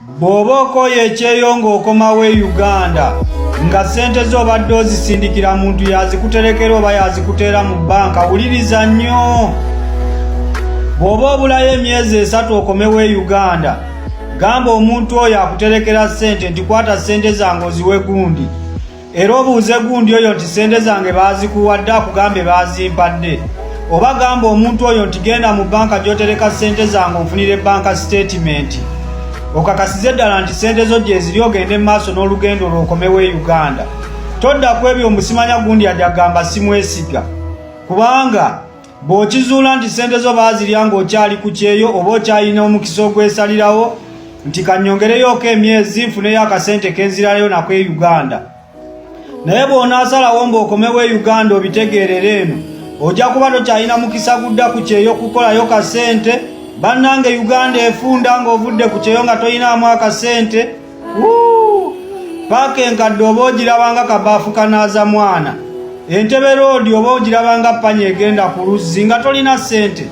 Bw'oba okoye ekyeyo ng'okomawo e Uganda nga ssente zo obadde ozisindikira muntu yazikuterekera oba yazikuteera mu bbanka, wuliriza nnyo. Bw'oba obulayo emyezi 3 okomewo e Uganda, gamba omuntu oyo akuterekera ssente nti kwata ssente zange oziwe gundi, era obuuze gundi oyo nti ssente zange baazikuwadde akugambe baazimpadde, oba gamba omuntu oyo nti genda mu bbanka gy'otereka ssente zange onfunire banka statement, okakasize ddala nti ssente zo gye ziri ogende mu maaso n'olugendo lw'okomewo e Uganda. Todda ku ebyo musimanya gundi yadde agamba simwesiga, kubanga bw'okizuula nti ssente zo baazirya ng'okyali ku kyeyo oba okyalina omukisa ogwesalirawo nti kannyongereyoko emyezi nfuneyo akasente kenzirayo nako e Uganda. Naye bw'onaasalawo ng'okomewo e Uganda obitegeerera eno, ojja kuba tokyalina mukisa gudda ku kyeyo kukolayo kasente. Bannange Uganda efunda ng'ovudde ku kyeyo nga toyinaamu akasente. Paaka enkadde oba ogirabanga kabaafu kanaaza mwana, Entebbe road oba ogirabanga ppanya egenda ku luzzi nga tolina ssente.